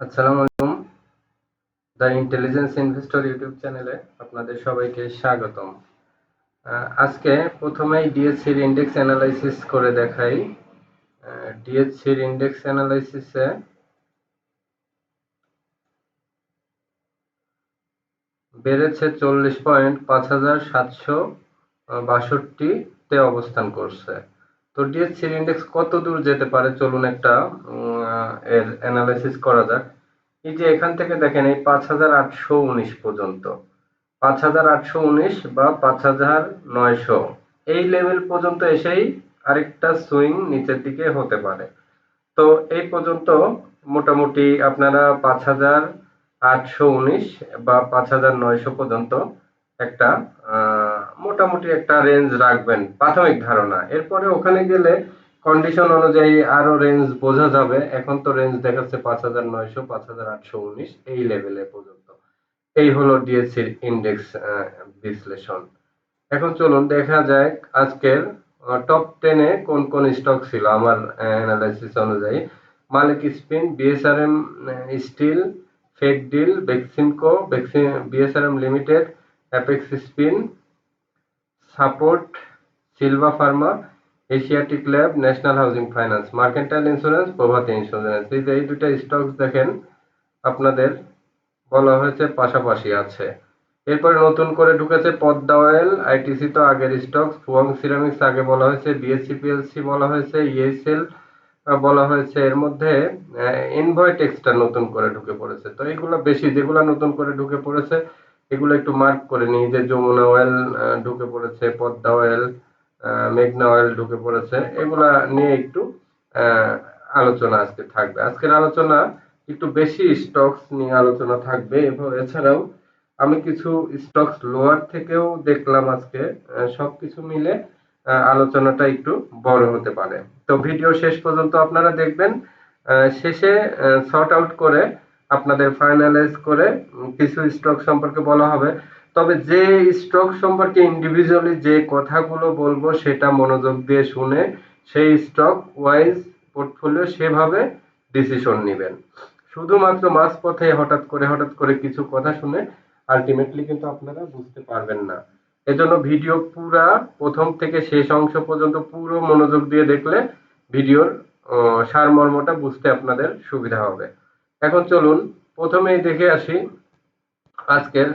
আসসালামু আলাইকুম। The intelligence investor YouTube চ্যানেলে আপনাদের সবাইকে স্বাগতম। আজকে প্রথমেই ডিএসসির ইন্ডেক্স অ্যানালাইসিস করে দেখাই। ডিএসসির ইন্ডেক্স অ্যানালাইসিসে বেড়েছে 40 পয়েন্ট, 5,762তে অবস্থান করছে। তো ডিএসসির ইন্ডেক্স কত দূর যেতে পারে চলুন একটা এর অ্যানালাইসিস করা যাক। এই যে এখান থেকে দেখেন এই 5,819 পর্যন্ত, 5,819 বা 5,900 এই লেভেল পর্যন্ত এসেই আরেকটা সুইং নিচের দিকে হতে পারে। তো এই পর্যন্ত মোটামুটি আপনারা 5,819 বা 5,900 পর্যন্ত একটা মোটামুটি একটা রেঞ্জ রাখবেন, প্রাথমিক ধারণা। এরপরে ওখানে গেলে কন্ডিশন অনুযায়ী আরো রেঞ্জ বোঝা যাবে। এখন তো রেঞ্জ দেখাচ্ছে 5,900 5,819 এই লেভেলে পর্যন্ত। এই হলো ডিএসসির ইন্ডেক্স বিশ্লেষণ। এখন চলুন দেখা যাক আজকের টপ 10 এ কোন কোন স্টক ছিল আমার অ্যানালাইসিস অনুযায়ী। মালিক স্পিন, বিএসআরএম স্টিল, ফেক ডিল, Beximco, BSRM limited, Apex Spin, support, Silva Pharma, Asiatic Lab, National Housing Finance, Mercantile Insurance, Prabhati insurance. এই দুটা স্টক দেখেন আপনাদের বলা হয়েছে পাশাপাশি আছে। এরপরে নতুন করে ঢুকেছে পদ্মা অয়েল, আইটিসি তো আগের স্টক, ফুয়াং সিরামিক্স আগে বলা হয়েছে, বিএসসি পিএলসি বলা হয়েছে, ইএসএল বলা হয়েছে। এর মধ্যে এনভয় টেক্সটা নতুন করে ঢুকে পড়েছে। তো এইগুলো বেশি, যেগুলো নতুন করে ঢুকে পড়েছে এগুলো একটু মার্ক করে নিই, যে যমুনা অয়েল ঢুকে পড়েছে, পদ্মা অয়েল, মেঘনা অয়েল ঢুকে পড়েছে। এগুলা নিয়ে একটু আলোচনা আজকে থাকবে। আজকের আলোচনা একটু বেশি স্টকস নিয়ে আলোচনা থাকবে এবং এছাড়াও আমি কিছু স্টকস লোয়ার থেকেও দেখলাম আজকে। সবকিছু মিলে আলোচনাটা একটু বড় হতে পারে। তো ভিডিও শেষ পর্যন্ত আপনারা দেখবেন। শেষে সর্ট আউট করে আপনাদের ফাইনালাইজ করে কিছু স্টক সম্পর্কে বলা হবে। তবে যে স্টক সম্পর্কে ইন্ডিভিজুয়ালি যে কথাগুলো বলবো সেটা মনোযোগ দিয়ে শুনে সেই স্টক ওয়াইজ পোর্টফোলিও সেভাবে ডিসিশন নেবেন। শুধুমাত্র মাঝপথে হঠাৎ করে কিছু কথা শুনে আলটিমেটলি কিন্তু আপনারা বুঝতে পারবেন না। এজন্য ভিডিও পুরা প্রথম থেকে শেষ অংশ পর্যন্ত পুরো মনোযোগ দিয়ে দেখলে ভিডিওর সারমর্মটা বুঝতে আপনাদের সুবিধা হবে। এখন চলুন প্রথমেই দেখে আসি আজকের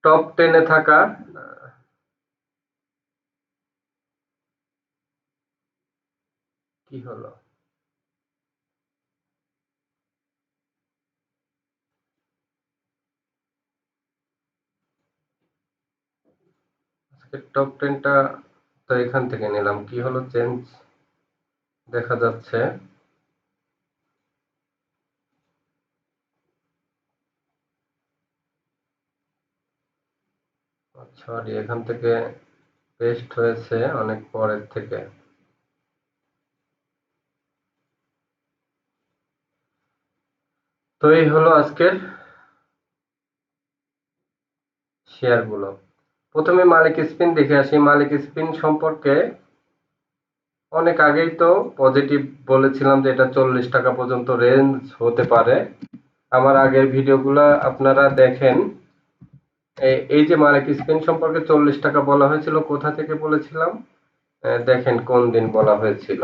টপ 10 এ থাকা কি হলো, আজকের টপ 10 টা তো এখান থেকে নিলাম, কি হলো চেঞ্জ দেখা যাচ্ছে। সরি, এখান থেকে পেস্ট হয়েছে অনেক পরের থেকে। তো এই হলো আজকের শেয়ারগুলো। প্রথমে মালিক স্পিন দেখে আসি। মালিক স্পিন সম্পর্কে অনেক আগেই তো পজিটিভ বলেছিলাম যে এটা 40 টাকা পর্যন্ত রেঞ্জ হতে পারে। আমার আগের ভিডিওগুলা আপনারা দেখেন। এই যে মালিক স্পিন সম্পর্কে 40 টাকা বলা হয়েছিল, কোথা থেকে বলেছিলাম দেখেন কোন দিন বলা হয়েছিল।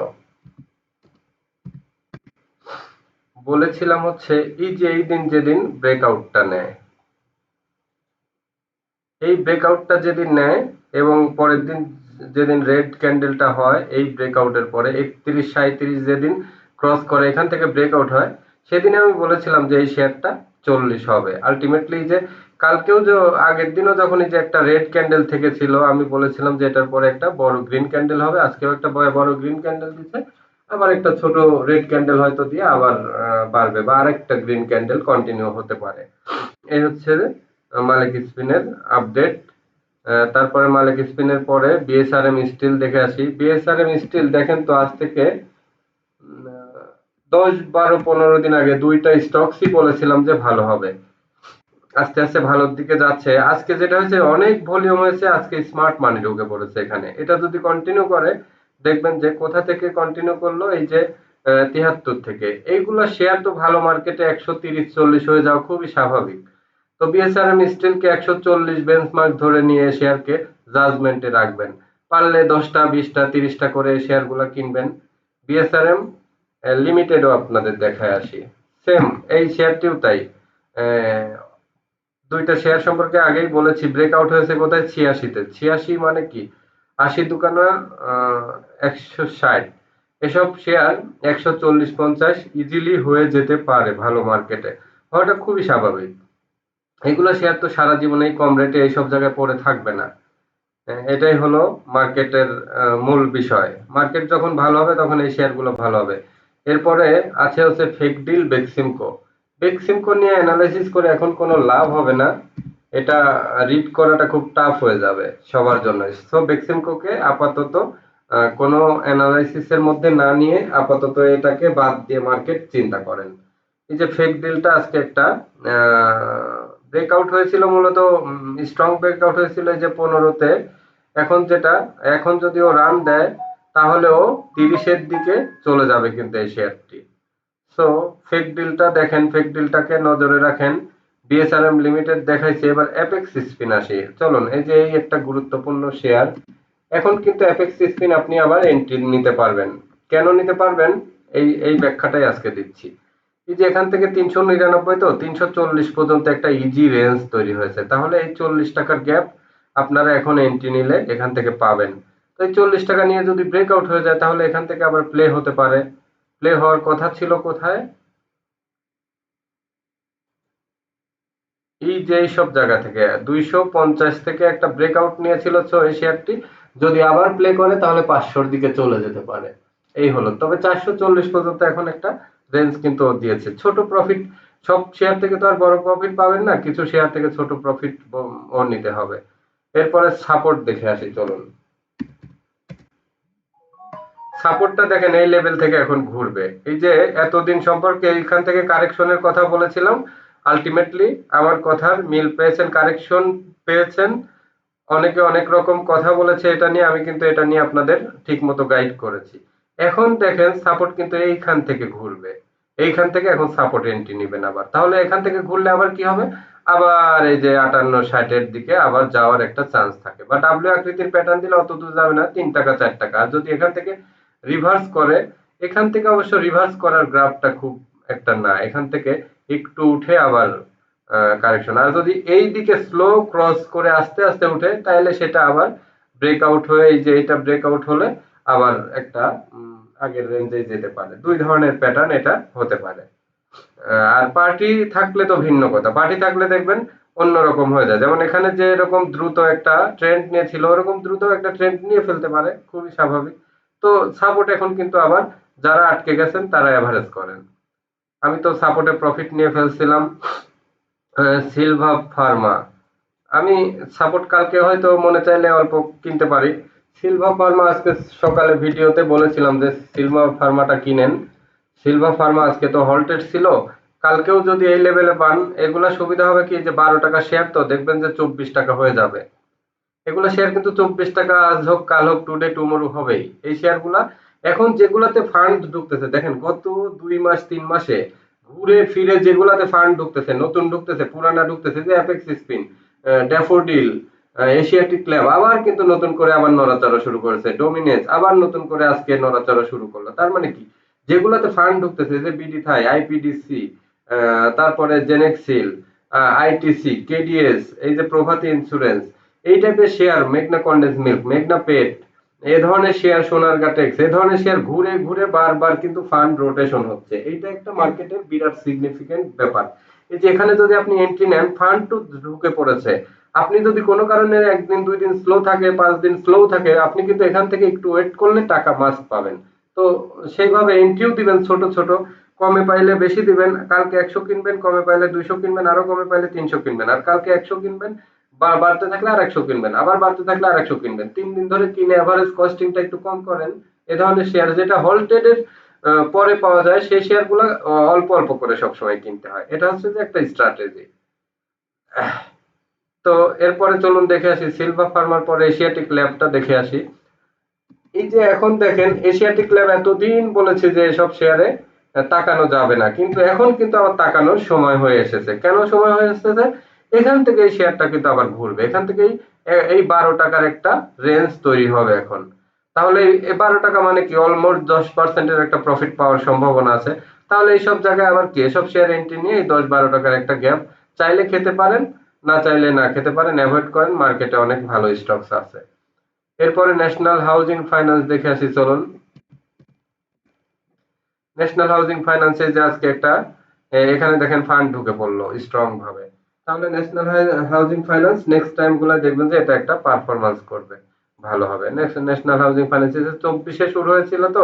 বলেছিলাম হচ্ছে এই যে এই দিন যেদিন ব্রেকআউটটা নেয়, এই ব্রেকআউটটা যেদিন নেয় এবং পরের দিন যেদিন রেড ক্যান্ডেলটা হয় এই ব্রেকআউটের পরে 31-37 যেদিন ক্রস করে এখান থেকে ব্রেকআউট হয়, সেদিন আমি বলেছিলাম যে এই শেয়ারটা 40 হবে। আলটিমেটলি যে কালকেও যে আগের দিনও যখন এই যে একটা রেড ক্যান্ডেল থেকে ছিল আমি বলেছিলাম যে এটার পরে একটা বড় গ্রিন ক্যান্ডেল হবে। আজকেও একটা বড় গ্রিন ক্যান্ডেল দিচ্ছে, আবার একটা ছোট রেড ক্যান্ডেল হয়তো দিয়ে আবার বাড়বে বা আরেকটা গ্রিন ক্যান্ডেল কন্টিনিউ হতে পারে। এই হচ্ছে মালিক স্পিনের আপডেট। তারপরে মালিক স্পিনের পরে বিএসআরএম স্টিল দেখে আসি। বিএসআরএম স্টিল দেখেন তো আজ থেকে 10, 12, 15 দিন আগে দুইটা স্টকসই বলেছিলাম যে ভালো হবে, আস্তে আস্তে ভালোর দিকে যাচ্ছে। আজকে যেটা হয়েছে অনেক ভলিউম হয়েছে, আজকে স্মার্ট মানি ঢুকে পড়েছে এখানে। এটা যদি কন্টিনিউ করে দেখবেন যে কোথা থেকে কন্টিনিউ করলো, এই যে 73 থেকে। এইগুলা শেয়ার তো ভালো মার্কেটে 130-40 হয়ে যাওয়া খুবই স্বাভাবিক। তো বিএসআরএম স্টিলকে 140 বেঞ্চমার্ক ধরে নিয়ে শেয়ারকে জাজমেন্টে রাখবেন। পারলে 10টা 20টা 30টা করে শেয়ারগুলা কিনবেন। বিএসআরএম লিমিটেডও আপনাদের দেখায় আসি, সেম এই শেয়ারটিও তাই। আহ, দুইটা শেয়ার সম্পর্কে আগেই বলেছি, ব্রেকআউট হয়েছে কোথায়, 86-তে। 86 মানে কি, 80 দুকানা 160, এসব শেয়ার 140-50 ইজিলি হয়ে যেতে পারে ভালো মার্কেটে, হওয়াটা খুবই স্বাভাবিক। এগুলো শেয়ার তো সারা জীবনেই কম রেটে এইসব জায়গায় পড়ে থাকবে না। এটাই হলো মার্কেটের মূল বিষয়। মার্কেট যখন ভালো হবে তখন এই শেয়ারগুলো ভালো হবে। এরপরে আছে হচ্ছে ফেক ডিল বেক্সিমকো। বেক্সিমকো নিয়ে অ্যানালাইসিস করে এখন কোনো লাভ হবে না। এটা রিড করাটা খুব টাফ হয়ে যাবে সবার জন্য। সো বেক্সিমকোকে আপাতত কোনো অ্যানালাইসিসের মধ্যে না নিয়ে আপাতত এটাকে বাদ দিয়ে মার্কেট চিন্তা করেন। এই যে ফেক ডিলটা আজকে একটা ব্রেকআউট হয়েছিল, মূলত স্ট্রং ব্রেকআউট হয়েছিল এই যে 15-তে। এখন যেটা, এখন যদি ও রান দেয় তাহলেও 30-এর দিকে চলে যাবে কিন্তু এই শেয়ারটি। সো ফেক ডিলটা দেখেন, ফেক ডিলটাকে নজরে রাখেন। বিএসআরএম লিমিটেড দেখাইছে, এবার অ্যাপেক্স স্পিন আসি। চলুন, এই যে এই একটা গুরুত্বপূর্ণ শেয়ার। এখন কিন্তু অ্যাপেক্স স্পিন আপনি আবার এন্ট্রি নিতে পারবেন। কেন নিতে পারবেন, এই এই ব্যাখ্যাটাই আজকে দিচ্ছি। এই যে এখান থেকে 399, তো 340 পর্যন্ত একটা ইজি রেঞ্জ তৈরি হয়েছে, তাহলে এই 40 টাকার গ্যাপ আপনারা এখন এন্ট্রি নিলে এখান থেকে পাবেন। তো এই 40 টাকা নিয়ে যদি ব্রেকআউট হয়ে যায় তাহলে এখান থেকে আবার প্লে হতে পারে। প্লে হওয়ার কথা ছিল কোথায়, এই যে এইসব জায়গা থেকে 250 থেকে একটা ব্রেকআউট নিয়েছিল। তো এই শেয়ারটি যদি আবার প্লে করে তাহলে 500-র দিকে চলে যেতে পারে। এই হলো, তবে 440 পর্যন্ত এখন একটা রেঞ্জ কিন্তু ও দিয়েছে। ছোট প্রফিট, সব শেয়ার থেকে তো আর বড় প্রফিট পাবেন না, কিছু শেয়ার থেকে ছোট প্রফিট ও নিতে হবে। এরপরে সাপোর্ট দেখে আসি, চলুন। সাপোর্টটা দেখেন এই লেভেল থেকে এখন ঘুরবে। এই যে এতদিন সম্পর্কে এইখান থেকে কারেকশনের কথা বলেছিলাম, আলটিমেটলি আমার কথার মিল পেয়েছেন, কারেকশন পেয়েছেন। অনেকে অনেক রকম কথা বলেছে এটা নিয়ে, আমি কিন্তু এটা নিয়ে আপনাদের ঠিক মতো গাইড করেছি। এখন দেখেন সাপোর্ট কিন্তু এইখান থেকে ঘুরবে, এইখান থেকে এখন সাপোর্ট এন্ট্রি নিবেন আবার। তাহলে এখান থেকে ঘুরলে আবার কি হবে, আবার এই যে 58-60-এর দিকে আবার যাওয়ার একটা চান্স থাকে। বা ডাব্লিউ আকৃতির প্যাটার্ন দিলে অত দূর যাবে না, 3 টাকা 4 টাকা। আর যদি এখান থেকে রিভার্স করে, এখান থেকে অবশ্য রিভার্স করার গ্রাফটা খুব একটা না, এখান থেকে একটু উঠে আবার কারেকশন। আর যদি এই দিকে স্লো ক্রস করে আস্তে আস্তে উঠে তাহলে সেটা আবার ব্রেকআউট হয়ে, এই যে এটা ব্রেকআউট হলে আবার একটা আগের রেঞ্জে যেতে পারে। দুই ধরনের প্যাটার্ন এটা হতে পারে। আর পার্টি থাকলে তো ভিন্ন কথা, পার্টি থাকলে দেখবেন অন্যরকম হয়ে যায়। যেমন এখানে যে এরকম দ্রুত একটা ট্রেন্ড নিয়েছিল ওরকম দ্রুত একটা ট্রেন্ড নিয়ে ফেলতে পারে, খুবই স্বাভাবিক। তো সাপোর্ট এখন কিন্তু আবার যারা আটকে গেছেন তারা এভারেজ করেন। আমি তো সাপোর্টে প্রফিট নিয়ে ফেলছিলাম। সিলভা ফার্মা, আমি সাপোর্ট কালকে হয়তো মনে চাইলে অল্প কিনতে পারি। সিলভা ফার্মা আজকে সকালে ভিডিওতে বলেছিলাম যে সিলভা ফার্মাটা কিনেন। সিলভা ফার্মা আজকে তো হল্টেড ছিল, কালকেও যদি এই লেভেলে পান, এগুলা সুবিধা হবে কি, যে 12 টাকা শেয়ার তো দেখবেন যে 24 টাকা হয়ে যাবে। এগুলা শেয়ার কিন্তু 24 টাকা আজ হোক কাল হোক, টুডে টুমোরো হবেই এই শেয়ারগুলা। এখন যেগুলাতে ফান্ড ঢুকতেছে দেখেন, গত 2 মাস 3 মাসে ঘুরে ফিরে যেগুলাতে ফান্ড ঢুকতেছে, নতুন ঢুকতেছে পুরানা ঢুকতেছে, যে apex spin, daffodil, Asiatic lab আবার কিন্তু নতুন করে আবার নড়াচড়া শুরু করেছে, ডোমিনেস আবার নতুন করে আজকে নড়াচড়া শুরু করলো। তার মানে কি, যেগুলাতে ফান্ড ঢুকতেছে, যে বিডি থাই, আইপিডিসি, তারপরে জেনেক্সিল, আইটিসি, কেডিএস, এই যে প্রভাতী ইন্স্যুরেন্স, এই টাইপের শেয়ার, মেঘনা কন্ডেন্স মিল্ক, মেঘনা পেট, এই ধরনের শেয়ার, সোনারগাঁ টেক্স, এই ধরনের শেয়ার ঘুরে ঘুরে বারবার কিন্তু ফান্ড রোটেশন হচ্ছে। এইটা একটা মার্কেটের বিরাট সিগনিফিকেন্ট ব্যাপার। এই যে এখানে যদি আপনি এন্ট্রি নেন, ফান্ড তো ঢুকে পড়েছে। আপনি যদি কোনো কারণে একদিন 2 দিন স্লো থাকে, 5 দিন স্লো থাকে, আপনি কিন্তু এখান থেকে একটু ওয়েট করলে টাকা মাস্ট পাবেন। তো সেইভাবে এন্ট্রিও দিবেন ছোট ছোট, কমে পাইলে বেশি দিবেন। কালকে 100 কিনবেন, কমে পাইলে 200 কিনবেন, আরো কমে পাইলে 300 কিনবেন। আর কালকে 100 কিনবেন, বা বাড়তে থাকলে আর 100 কিনবেন, আবার বাড়তে থাকলে আর 100 কিনবেন। 3 দিন ধরে কিনে এভারেজ কস্টিংটা একটু কম করেন। এ ধরনের শেয়ার যেটা হল্টেড এর পরে পাওয়া যায় সেই শেয়ারগুলো অল্প অল্প করে সবসময় কিনতে হয়। এটা হচ্ছে যে একটা স্ট্র্যাটেজি। তো এরপরে চলুন দেখে আসি সিলভা ফার্মার পরে এশিয়াটিক ল্যাবটা দেখে আসি। এই যে এখন দেখেন এশিয়াটিক ল্যাব এতদিন বলেছে যে এসব শেয়ারে তাকানো যাবে না, কিন্তু এখন কিন্তু আবার তাকানোর সময় হয়ে এসেছে। কেন সময় হয়ে এসেছে? এখান থেকে এই শেয়ারটা কিন্তু আবার ঘুরবে, এখান থেকেই এই 12 টাকার একটা রেঞ্জ তৈরি হবে এখন। তাহলে এই 12 টাকা মানে কি অলমোস্ট 10% একটা প্রফিট পাওয়ার সম্ভাবনা আছে। তাহলে এইসব জায়গায় আবার কি এসব শেয়ার এন্ট্রি নিয়ে এই 10-12 টাকার একটা গ্যাপ চাইলে খেতে পারেন, না চাইলে না খেতে পারেন, অ্যাভয়েড করেন। মার্কেটে অনেক ভালো স্টকস আছে। এরপরে ন্যাশনাল হাউজিং ফাইন্যান্স দেখে আসি চলুন। ন্যাশনাল হাউজিং ফাইন্যান্সে যে আজকে একটা এখানে দেখেন ফান্ড ঢুকে পড়লো স্ট্রং ভাবে। তাহলে national Housing finance next time গুলো দেখবেন যে এটা একটা পারফরমেন্স করবে, ভালো হবে। নেক্সট ন্যাশনাল হাউজিং ফাইন্যান্স 24-এ শুরু হয়েছিল, তো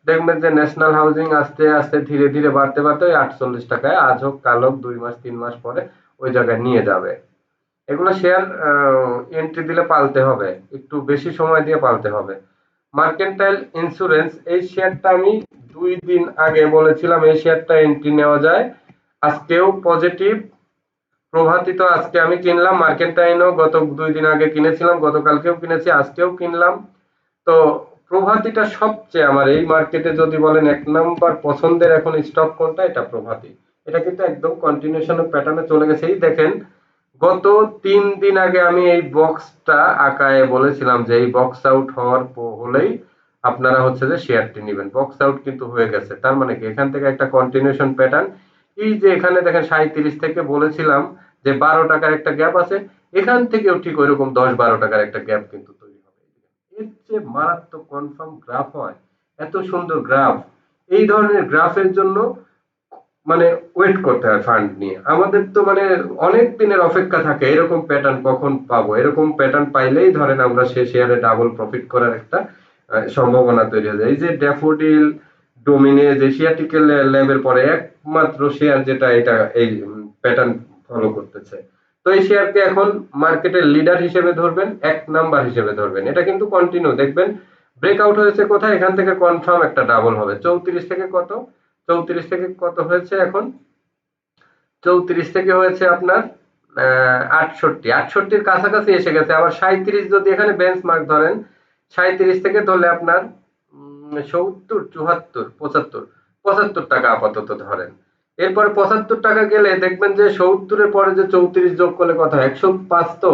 দেখবেন যে ন্যাশনাল হাউজিং আস্তে আস্তে ধীরে ধীরে বাড়তে বাড়তে ওই 48 টাকায় আজ হোক কাল হোক 2 মাস 3 মাস পরে ওই জায়গায় নিয়ে যাবে। এগুলো শেয়ার এন্ট্রি দিলে পালতে হবে, একটু বেশি সময় দিয়ে পালতে হবে। মার্কেন্টাইল ইন্স্যুরেন্স এই শেয়ারটা আমি 2 দিন আগে বলেছিলাম এই শেয়ারটা এন্ট্রি নেওয়া যায়। আজকেও পজিটিভ। প্রভাতি তো আজকে আমি কিনলাম, মার্কেন্টাইনও গত 2 দিন আগে কিনেছিলাম, গতকালকেও কিনেছি, আজকেও কিনলাম। তো প্রভাতিটা সবচেয়ে আমার এই মার্কেটে যদি বলেন 1 নম্বর পছন্দের এখন স্টক কোনটা, এটা প্রভাতি। এটা কিন্তু একদম কন্টিনিউশন প্যাটার্নে চলে গেছে। এই দেখেন গত 3 দিন আগে আমি এই বক্সটা আঁকায় বলেছিলাম যে এই বক্স আউট হওয়ার হলেই আপনারা হচ্ছে যে শেয়ারটি নেবেন। বক্স আউট কিন্তু হয়ে গেছে, তার মানে কি এখান থেকে একটা কন্টিনিউশন প্যাটার্ন। এই যে এখানে দেখেন 37 থেকে বলেছিলাম যে 12 টাকার একটা গ্যাপ আছে, এখান থেকেও ঠিক ওইরকম 10-12 টাকার একটা গ্যাপ কিন্তু তৈরি হবে। এর যে মারাত্মক কনফার্ম গ্রাফ হয়, এত সুন্দর গ্রাফ, এই ধরনের গ্রাফের জন্য মানে ওয়েট করতে হয় ফান্ড নিয়ে। আমাদের তো মানে অনেক দিনের অপেক্ষা থাকে এরকম প্যাটার্ন কখন পাবো, এরকম প্যাটার্ন পাইলেই ধরেন আমরা সে শেয়ারে ডাবল প্রফিট করার একটা সম্ভাবনা তৈরি হয়ে যায়। এই যে ড্যাফোডিল, ডোমিনেজ, এশিয়াটিক্যাল ল্যাবের পরে একমাত্র শেয়ার যেটা এটা এই প্যাটার্ন ফলো করতেছে। তো এই শেয়ারকে এখন মার্কেটের লিডার হিসেবে ধরবেন, 1 নাম্বার হিসেবে ধরবেন। এটা কিন্তু কন্টিনিউ দেখবেন ব্রেকআউট হয়েছে কোথায়, এখান থেকে কনফার্ম একটা ডাবল হবে। 34 থেকে কত, 34 থেকে কত হয়েছে এখন, 34 থেকে হয়েছে আপনার 68, 68-র কাছাকাছি এসে গেছে। আবার 37 যদি এখানে বেঞ্চমার্ক ধরেন, 37 থেকে ধরলে আপনার 70, 74, 75, 75 টাকা আপাতত ধরেন। এরপরে 75 টাকা গেলে দেখবেন যে 70-এর পরে যে 34 যোগ করলে কত হয়, 105। তো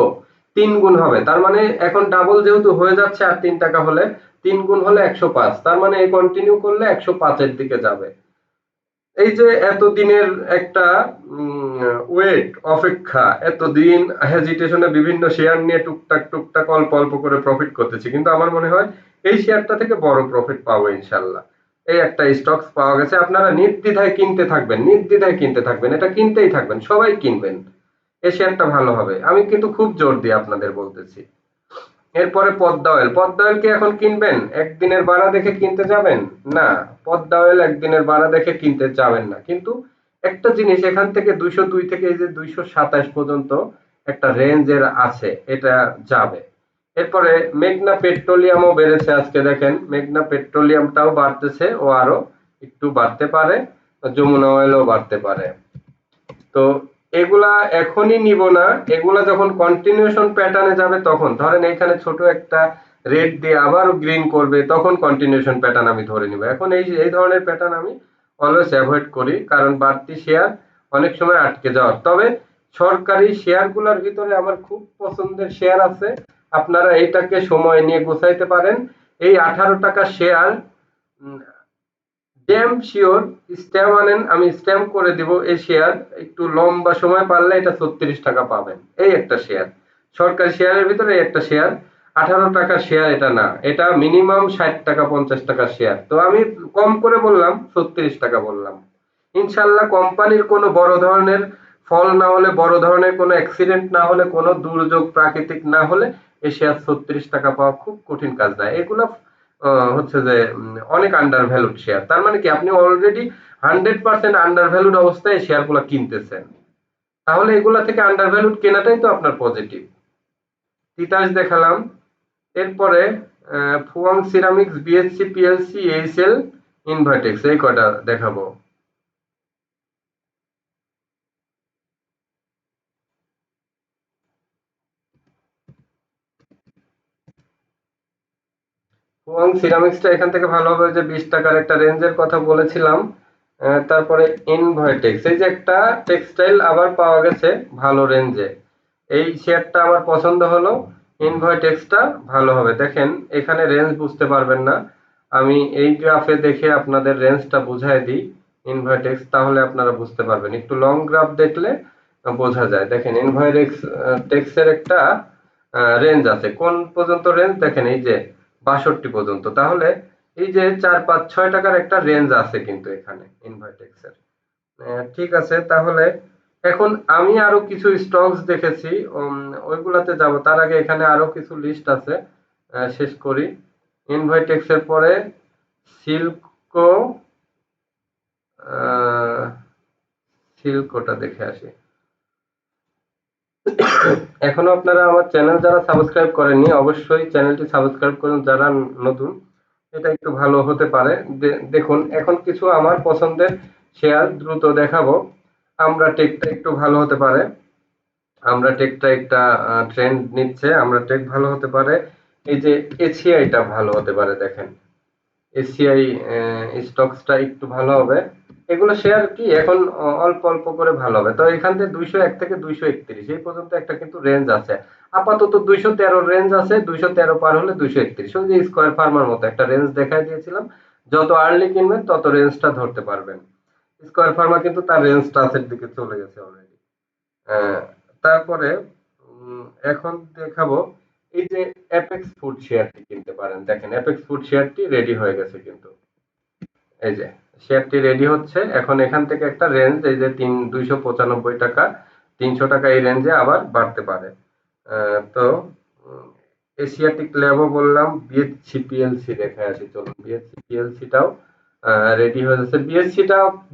3 গুণ হবে, তার মানে এখন ডাবল যেহেতু হয়ে যাচ্ছে আর 3 টাকা হলে 3 গুণ হলে 105, তার মানে এই কন্টিনিউ করলে 105-এর দিকে যাবে। এই যে এতদিনের একটা ওয়েট অপেক্ষা, এতদিন হেজিটেশনে বিভিন্ন শেয়ার নিয়ে টুকটাক টুকটাক অল্প অল্প করে প্রফিট করতেছি, কিন্তু আমার মনে হয় এই শেয়ারটা থেকে বড় প্রফিট পাবো ইনশাল্লাহ। এই একটা স্টকস পাওয়া গেছে, আপনারা নির্দ্বিধায় কিনতে থাকবেন, নির্দ্বিধায় কিনতে থাকবেন, এটা কিনতেই থাকবেন, সবাই কিনবেন। এই শেয়ারটা ভালো হবে, আমি কিন্তু খুব জোর দিয়ে আপনাদের বলতেছি। এরপরে পদ্মা অয়েল, পদ্মা অয়েল কি এখন কিনবেন? একদিনের বাড়া দেখে কিনতে যাবেন না, পদ্মা অয়েল একদিনের বাড়া দেখে কিনতে যাবেন না। কিন্তু একটা জিনিস, এখান থেকে 202 থেকে এই যে 227 পর্যন্ত একটা রেঞ্জের আছে, এটা যাবে। এরপরে মেঘনা পেট্রোলিয়ামও বেড়েছে আজকে, দেখেন মেঘনা পেট্রোলিয়ামটাও বাড়তেছে, ও আরো একটু বাড়তে পারে। যমুনা অয়েলও বাড়তে পারে। তো এগুলা এখনই নিব না, এগুলা যখন কন্টিনিউশন প্যাটার্নে যাবে তখন ধরেন এখানে ছোট একটা রেড দিয়ে আবার গ্রিন করবে, তখন কন্টিনিউশন প্যাটার্ন আমি ধরে নিব। এখন এই এই ধরনের প্যাটার্ন আমি অলওয়েজ অ্যাভয়েড করি, কারণ বাড়তি শেয়ার অনেক সময় আটকে যাওয়ার। তবে সরকারি শেয়ারগুলোর ভিতরে আমার খুব পছন্দের শেয়ার আছে, আপনারা এটাকে সময় নিয়ে গোছাইতে পারেন। এই 18 টাকা শেয়ার ড্যাম শিওর স্ট্যাম্প আনেন, আমি স্ট্যাম্প করে দিব এই শেয়ার, একটু লম্বা সময় পারলে এটা 36 টাকা পাবেন। এই একটা শেয়ার সরকারি শেয়ারের ভিতরে এই একটা শেয়ার, 18 টাকার শেয়ার এটা না, এটা মিনিমাম 60 টাকা 50 টাকার শেয়ার। তো আমি কম করে বললাম, 36 টাকা বললাম। ইনশাল্লাহ কোম্পানির কোনো বড় ধরনের ফল না হলে, বড় ধরনের কোনো অ্যাক্সিডেন্ট না হলে, কোনো দুর্যোগ প্রাকৃতিক না হলে এই শেয়ার 36 টাকা পাওয়া খুব কঠিন কাজ না। এগুলো হচ্ছে যে অনেক আন্ডার ভ্যালুড শেয়ার, তার মানে কি আপনি অলরেডি 100% আন্ডার ভ্যালুড অবস্থায় এই শেয়ারগুলো কিনতেছেন, তাহলে এগুলা থেকে আন্ডার ভ্যালুড কেনাটাই তো আপনার পজিটিভ। তিতাস দেখালাম। এরপরে Fuwang ceramics, BSC, PLC, HL, Invertex, এই কয়টা দেখাবো। হুয়াং সিরামিক্সটা এখান থেকে ভালো হবে, ওই যে 20 টাকার একটা রেঞ্জের কথা বলেছিলাম। তারপরে ইনভয়টেক্স, এই যে একটা টেক্সটাইল আবার পাওয়া গেছে ভালো রেঞ্জে, এই শেয়ারটা আমার পছন্দ হলো। ইনভয়টেক্সটা ভালো হবে। দেখেন এখানে রেঞ্জ বুঝতে পারবেন না, আমি এই গ্রাফে দেখে আপনাদের রেঞ্জটা বুঝাই দিই। ইনভয়টেক্স, তাহলে আপনারা বুঝতে পারবেন। একটু লং গ্রাফ দেখলে বোঝা যায়। দেখেন ইনভয়টেক্স টেক্সের একটা রেঞ্জ আছে, কোন পর্যন্ত রেঞ্জ দেখেন, এই যে 62 পর্যন্ত। তাহলে এই যে 4 5 6 টাকার একটা রেঞ্জ আছে কিন্তু এখানে ইনভয়টেক্স এর। ঠিক আছে, তাহলে এখন আমি আরো কিছু স্টকস দেখেছি, ওইগুলাতে যাব। তার আগে এখানে আরো কিছু লিস্ট আছে, শেষ করি। ইনভয়টেক্স এর পরে সিল্কো, আহ, সিল্কোটা দেখে আসি। এখনো আপনারা আমার চ্যানেল যারা সাবস্ক্রাইব করেননি, অবশ্যই চ্যানেলটি সাবস্ক্রাইব করুন যারা নতুন। এটা একটু ভালো হতে পারে। দেখুন এখন কিছু আমার পছন্দের শেয়ার দ্রুত দেখাবো। আমরা টেকটা একটু ভালো হতে পারে, আমরা টেকটা একটা ট্রেন্ড নিচ্ছে, আমরা টেক ভালো হতে পারে। এই যে এসিআইটা ভালো হতে পারে, দেখেন এসিআই স্টকসটা একটু ভালো হবে। এগুলো শেয়ার কি এখন অল্প অল্প করে ভালো হবে। তো এখান থেকে 201 থেকে 231 এই পর্যন্ত একটা কিন্তু রেঞ্জ আছে। আপাতত 213 রেঞ্জ আছে, 213 পার হলে 231, ওই যে স্কয়ার ফার্মার মতো একটা রেঞ্জ দেখাই দিয়েছিলাম। যত আর্লি কিনবেন তত রেঞ্জটা ধরতে পারবেন। স্কয়ার ফার্মা কিন্তু তার রেঞ্জ টাচের দিকে চলে গেছে অলরেডি। আহ, তারপরে উম, এখন দেখাবো এই যে অ্যাপেক্স ফুড শেয়ারটি কিনতে পারেন। দেখেন অ্যাপেক্স ফুড শেয়ারটি রেডি হয়ে গেছে কিন্তু, এই যে শেয়ারটি রেডি হচ্ছে। এখন এখান থেকে একটা রেঞ্জ, এই যে 295 টাকা 300 টাকা, এই রেঞ্জে আবার বাড়তে পারে। তো এশিয়াটিক ল্যাবও বললাম, বিএসসি পিএলসি দেখে আসি, চলুন বিএসসি পিএলসিটাও রেডি হয়ে যাচ্ছে।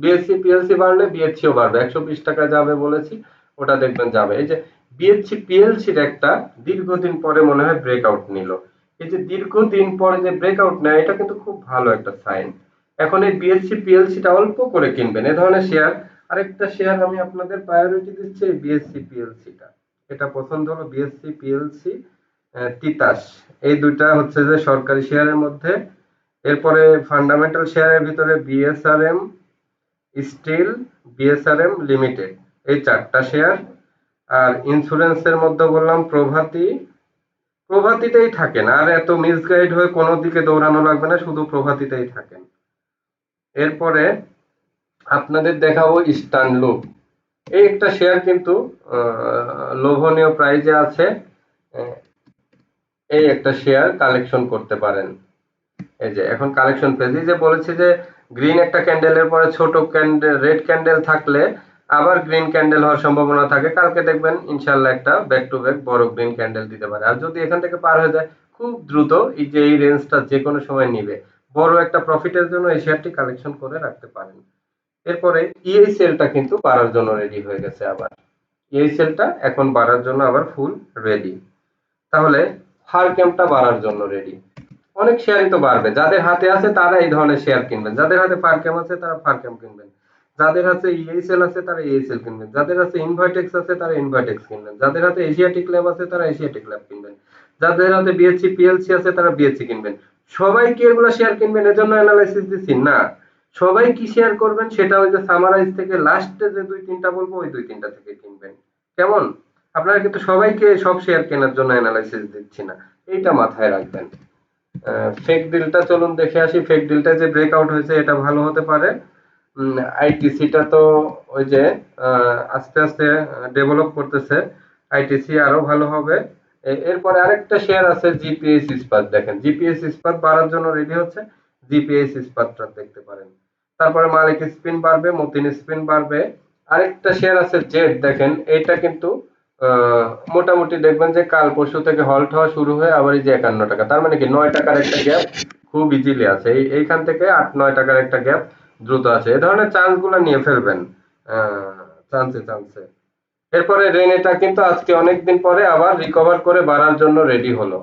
বিএসসি পিএলসি বাড়লে বিএসসিও বাড়বে, 120 টাকা যাবে বলেছি, ওটা দেখবেন যাবে। এই যে বিএসসি পিএলসির একটা দীর্ঘদিন পরে মনে হয় ব্রেকআউট নিল। এই যে দীর্ঘদিন পরে যে ব্রেকআউট নেয়, এটা কিন্তু খুব ভালো একটা সাইন। এখন এই বিএসসি পিএলসিটা অল্প করে কিনবেন, এ ধরনের শেয়ার। আরেকটা শেয়ার আমি আপনাদের প্রায়োরিটি দিচ্ছি, এই বিএসসি পিএলসিটা। এটা পছন্দ হলো বিএসসি পিএলসি, তিতাস, এই দুইটা হচ্ছে যে সরকারি শেয়ারের মধ্যে। এরপরে ফান্ডামেন্টাল শেয়ারের ভিতরে বিএসআরএম স্টিল, বিএসআরএম লিমিটেড, এই 4টা শেয়ার। আর ইন্স্যুরেন্সের মধ্যে বললাম প্রভাতী, প্রভাতীতেই থাকেন, আর এত মিসগাইড হয়ে কোনো দিকে দৌড়ানো লাগবে না, শুধু প্রভাতীতেই থাকেন। এরপরে আপনাদের দেখাবো ইস্টার্ন লুপ, এই একটা শেয়ার কিন্তু লোভনীয় প্রাইজে আছে। আহ, এই একটা শেয়ার কালেকশন করতে পারেন। এই যে এখন কালেকশন পেজ, এই যে বলেছে যে গ্রিন একটা ক্যান্ডেলের পরে ছোট ক্যান্ডেল, রেড ক্যান্ডেল থাকলে আবার গ্রিন ক্যান্ডেল হওয়ার সম্ভাবনা থাকে। কালকে দেখবেন ইনশাল্লাহ একটা ব্যাক টু ব্যাক বড় গ্রিন ক্যান্ডেল দিতে পারে। আর যদি এখান থেকে পার হয়ে যায় খুব দ্রুত, এই যে এই রেঞ্জটা যে কোনো সময় নিবে, বড় একটা প্রফিটের জন্য এই শেয়ারটি কালেকশন করে রাখতে পারেন। এরপরে ইএইচএলটা কিন্তু বাড়ার জন্য রেডি হয়ে গেছে আবার, ইএইচএলটা এখন বাড়ার জন্য আবার ফুল রেডি। তাহলে ফারক্যামটা বাড়ার জন্য রেডি। অনেক শেয়ারই তো বাড়বে, যাদের হাতে আছে তারা এই ধরনের শেয়ার কিনবেন, যাদের হাতে ফারক্যাম আছে তারা ফারক্যাম কিনবেন, যাদের হাতে ইএইচএল আছে তারা ইএইচএল কিনবেন, যাদের হাতে ইনভাইটেক্স আছে তারা ইনভাইটেক্স কিনবেন, যাদের হাতে এশিয়াটিক ল্যাব আছে তারা এশিয়াটিক ল্যাব কিনবেন, যাদের হাতে বিএসসি পিএলসি আছে তারা বিএসসি কিনবেন। সবাই কি এগুলো শেয়ার কিনবেন এজন্য অ্যানালাইসিস দিচ্ছি না। সবাই কি শেয়ার করবেন সেটা ওই যে সামারাইজ থেকে লাস্টে যে 2 3টা বলবো, ওই 2 3টা থেকে কিনবেন। কেমন? আপনারা কিন্তু সবাইকে সব শেয়ার কেনার জন্য অ্যানালাইসিস দিচ্ছি না, এইটা মাথায় রাখবেন। ফেক ডিলটা চলুন দেখে আসি। ফেক ডিলটা যে ব্রেকআউট হয়েছে এটা ভালো হতে পারে। আইটিসিটা তো ওই যে আস্তে আস্তে ডেভেলপ করতেছে, আইটিসি আরো ভালো হবে। এরপরে আরেকটা শেয়ার আছে জিপিএস ইস্পাত, দেখেন জিপিএস ইস্পাত বাড়ার জন্য রেডি হচ্ছে, জিপিএস ইস্পাতটা দেখতে পারেন। তারপরে মালিক স্পিন বাড়বে, মতিন স্পিন বাড়বে। আরেকটা শেয়ার আছে জেড, দেখেন এইটা কিন্তু আহ, মোটামুটি দেখবেন যে কাল পরশু থেকে হল্ট হওয়া শুরু হয়ে আবার এই যে 51 টাকা, তার মানে কি 9 টাকার একটা গ্যাপ খুব ইজিলি আছে। এইখান থেকে 8 9 টাকার একটা গ্যাপ দ্রুত আছে, এ ধরনের চান্স গুলা নিয়ে ফেলবেন চান্সে চান্সে। এরপরে রেনেটা কিন্তু আজকে অনেকদিন পরে আবার রিকভার করে বাড়ার জন্য রেডি হলো।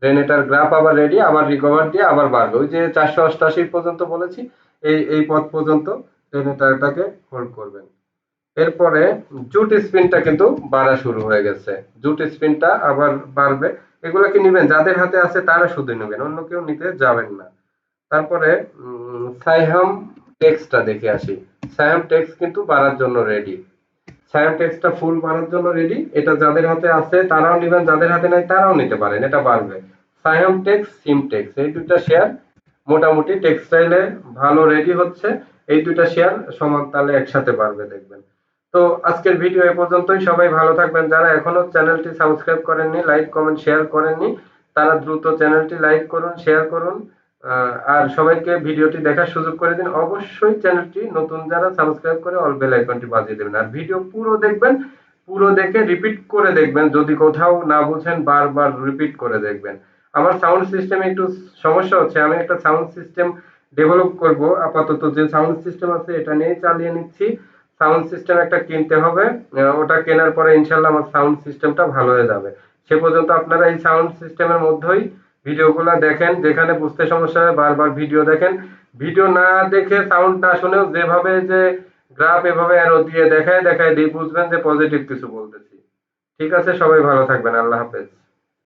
রেনেটার গ্রাফ আবার রেডি, আবার রিকভার দিয়ে আবার বাড়বে, ওই যে 488 পর্যন্ত বলেছি, এই পথ পর্যন্ত রেনেটাটাকে হোল্ড করবেন। এরপরে জুট স্পিনটা কিন্তু বাড়া শুরু হয়ে গেছে, জুট স্পিনটা আবার বাড়বে। এগুলা কি নিবেন, যাদের হাতে আছে তারা শুধু নেবেন, অন্য কেউ নিতে যাবেন না। তারপরে সাইহাম টেক্সটা দেখে আসি। সাইহাম টেক্স কিন্তু বাড়ার জন্য রেডি, সাইহাম টেক্সটা ফুল বাড়ার জন্য রেডি। এটা যাদের হাতে আছে তারাও নিবেন, যাদের হাতে নাই তারাও নিতে পারেন, এটা বাড়বে। সাইহাম টেক্স, সিমটেক্স, এই দুইটা শেয়ার মোটামুটি টেক্সটাইলে ভালো রেডি হচ্ছে। এই দুইটা শেয়ার সমান তালে একসাথে বাড়বে দেখবেন। তো আজকের ভিডিও এ পর্যন্তই। সবাই ভালো থাকবেন। যারা এখনো চ্যানেলটি সাবস্ক্রাইব করেননি, লাইক কমেন্ট শেয়ার করেননি, তারা দ্রুত চ্যানেলটি লাইক করুন, শেয়ার করুন, আর সবাইকে ভিডিওটি দেখার সুযোগ করে দিন। অবশ্যই চ্যানেলটি নতুন যারা সাবস্ক্রাইব করে অল বেল আইকনটি বাজিয়ে দেবেন, আর ভিডিও পুরো দেখবেন, পুরো দেখে রিপিট করে দেখবেন, যদি কোথাও না বুঝেন বারবার রিপিট করে দেখবেন। আমার সাউন্ড সিস্টেমে একটু সমস্যা হচ্ছে, আমি একটা সাউন্ড সিস্টেম ডেভেলপ করব। আপাতত যে সাউন্ড সিস্টেম আছে এটা নিয়ে চালিয়ে নিচ্ছি। সাউন্ড সিস্টেম একটা কিনতে হবে, ওটা কেনার পরে ইনশাল্লাহ আমার সাউন্ড সিস্টেমটা ভালো হয়ে যাবে। সে পর্যন্ত আপনারা এই সাউন্ড সিস্টেমের মধ্যেই ভিডিওগুলো দেখেন, যেখানে বুঝতে সমস্যা হয় বারবার ভিডিও দেখেন। ভিডিও না দেখে, সাউন্ড না শুনেও যেভাবে যে গ্রাফ এভাবে অ্যারো দিয়ে দেখায় দেখায় দিয়ে বুঝবেন যে পজিটিভ কিছু বলতেছি। ঠিক আছে, সবাই ভালো থাকবেন। আল্লাহ হাফেজ।